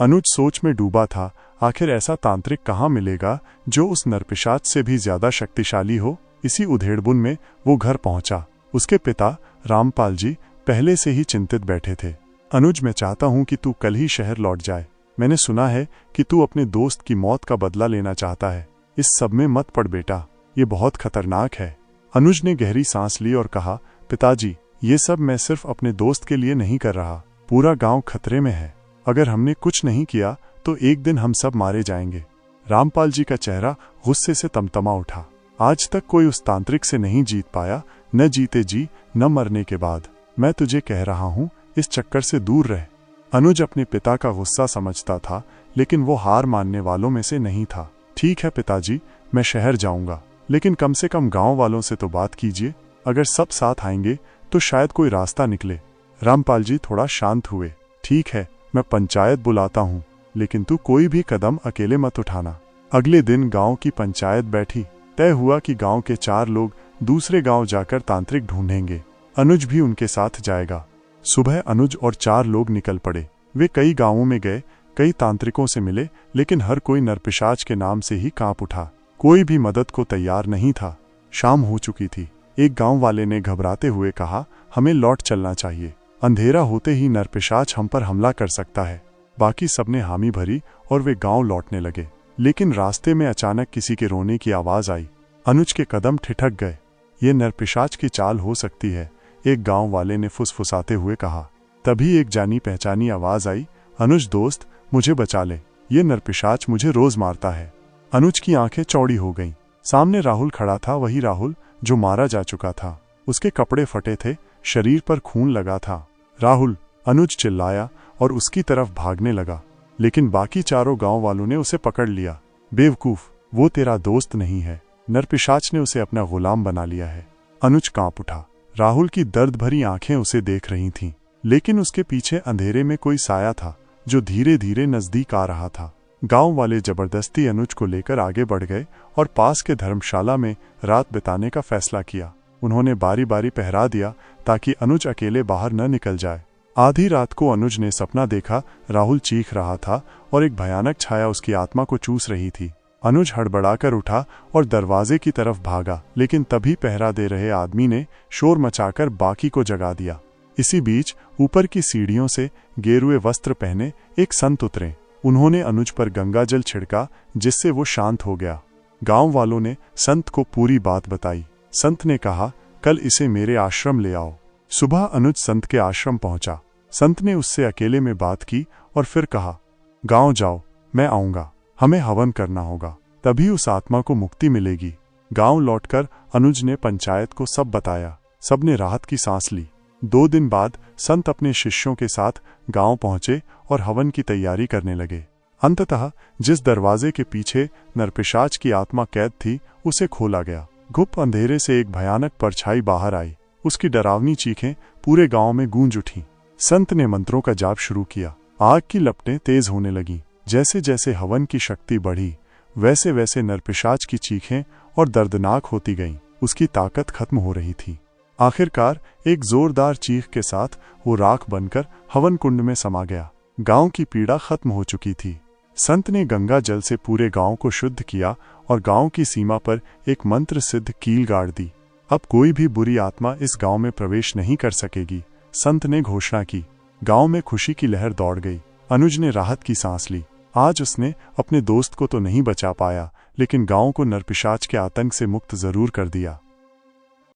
अनुज सोच में डूबा था। आखिर ऐसा तांत्रिक कहाँ मिलेगा जो उस नरपिशाच से भी ज्यादा शक्तिशाली हो। इसी उधेड़बुन में वो घर पहुंचा। उसके पिता रामपाल जी पहले से ही चिंतित बैठे थे। अनुज, मैं चाहता हूं कि तू कल ही शहर लौट जाए। मैंने सुना है कि तू अपने दोस्त की मौत का बदला लेना चाहता है। इस सब में मत पड़ बेटा, ये बहुत खतरनाक है। अनुज ने गहरी सांस ली और कहा, पिताजी, ये सब मैं सिर्फ अपने दोस्त के लिए नहीं कर रहा। पूरा गांव खतरे में है। अगर हमने कुछ नहीं किया तो एक दिन हम सब मारे जाएंगे। रामपाल जी का चेहरा गुस्से से तमतमा उठा। आज तक कोई उस तांत्रिक से नहीं जीत पाया, न जीते जी न मरने के बाद। मैं तुझे कह रहा हूं, इस चक्कर से दूर रह। अनुज अपने पिता का गुस्सा समझता था, लेकिन वो हार मानने वालों में से नहीं था। ठीक है पिताजी, मैं शहर जाऊंगा, लेकिन कम से कम गांव वालों से तो बात कीजिए। अगर सब साथ आएंगे तो शायद कोई रास्ता निकले। रामपाल जी थोड़ा शांत हुए। ठीक है, मैं पंचायत बुलाता हूँ, लेकिन तू कोई भी कदम अकेले मत उठाना। अगले दिन गांव की पंचायत बैठी। तय हुआ कि गांव के 4 लोग दूसरे गांव जाकर तांत्रिक ढूंढेंगे। अनुज भी उनके साथ जाएगा। सुबह अनुज और 4 लोग निकल पड़े। वे कई गांवों में गए, कई तांत्रिकों से मिले, लेकिन हर कोई नरपिशाच के नाम से ही कांप उठा। कोई भी मदद को तैयार नहीं था। शाम हो चुकी थी। एक गांव वाले ने घबराते हुए कहा, हमें लौट चलना चाहिए। अंधेरा होते ही नरपिशाच हम पर हमला कर सकता है। बाकी सबने हामी भरी और वे गांव लौटने लगे। लेकिन रास्ते में अचानक किसी के रोने की आवाज आई। अनुज के कदम ठिठक गए। ये नरपिशाच की चाल हो सकती है, एक गांव वाले ने फुसफुसाते हुए कहा। तभी एक जानी पहचानी आवाज आई, अनुज दोस्त, मुझे बचा ले, ये नरपिशाच मुझे रोज मारता है। अनुज की आंखें चौड़ी हो गईं। सामने राहुल खड़ा था, वही राहुल जो मारा जा चुका था। उसके कपड़े फटे थे, शरीर पर खून लगा था। राहुल, अनुज चिल्लाया और उसकी तरफ भागने लगा, लेकिन बाकी 4 गांव वालों ने उसे पकड़ लिया। बेवकूफ, वो तेरा दोस्त नहीं है। नरपिशाच ने उसे अपना गुलाम बना लिया है। अनुज कांप उठा। राहुल की दर्द भरी आंखें उसे देख रही थीं, लेकिन उसके पीछे अंधेरे में कोई साया था जो धीरे धीरे नजदीक आ रहा था। गांव वाले जबरदस्ती अनुज को लेकर आगे बढ़ गए और पास के धर्मशाला में रात बिताने का फैसला किया। उन्होंने बारी बारी पहरा दिया ताकि अनुज अकेले बाहर न निकल जाए। आधी रात को अनुज ने सपना देखा, राहुल चीख रहा था और एक भयानक छाया उसकी आत्मा को चूस रही थी। अनुज हड़बड़ाकर उठा और दरवाजे की तरफ भागा, लेकिन तभी पहरा दे रहे आदमी ने शोर मचाकर बाकी को जगा दिया। इसी बीच ऊपर की सीढ़ियों से गेरुए वस्त्र पहने एक संत उतरे। उन्होंने अनुज पर गंगा जल छिड़का, जिससे वो शांत हो गया। गांव वालों ने संत को पूरी बात बताई। संत ने कहा, कल इसे मेरे आश्रम ले आओ। सुबह अनुज संत के आश्रम पहुंचा। संत ने उससे अकेले में बात की और फिर कहा, गांव जाओ, मैं आऊंगा। हमें हवन करना होगा, तभी उस आत्मा को मुक्ति मिलेगी। गांव लौटकर अनुज ने पंचायत को सब बताया। सबने राहत की सांस ली। 2 दिन बाद संत अपने शिष्यों के साथ गांव पहुंचे और हवन की तैयारी करने लगे। अंततः जिस दरवाजे के पीछे नरपिशाच की आत्मा कैद थी, उसे खोला गया। गुप्त अंधेरे से एक भयानक परछाई बाहर आई। उसकी डरावनी चीखें पूरे गांव में गूंज उठीं। संत ने मंत्रों का जाप शुरू किया। आग की लपटें तेज होने लगीं। जैसे जैसे हवन की शक्ति बढ़ी, वैसे वैसे नरपिशाच की चीखें और दर्दनाक होती गईं। उसकी ताकत खत्म हो रही थी। आखिरकार एक जोरदार चीख के साथ वो राख बनकर हवन कुंड में समा गया। गांव की पीड़ा खत्म हो चुकी थी। संत ने गंगा जल से पूरे गांव को शुद्ध किया और गांव की सीमा पर एक मंत्र सिद्ध कील गाड़ दी। अब कोई भी बुरी आत्मा इस गांव में प्रवेश नहीं कर सकेगी, संत ने घोषणा की। गांव में खुशी की लहर दौड़ गई। अनुज ने राहत की सांस ली। आज उसने अपने दोस्त को तो नहीं बचा पाया, लेकिन गांव को नरपिशाच के आतंक से मुक्त जरूर कर दिया।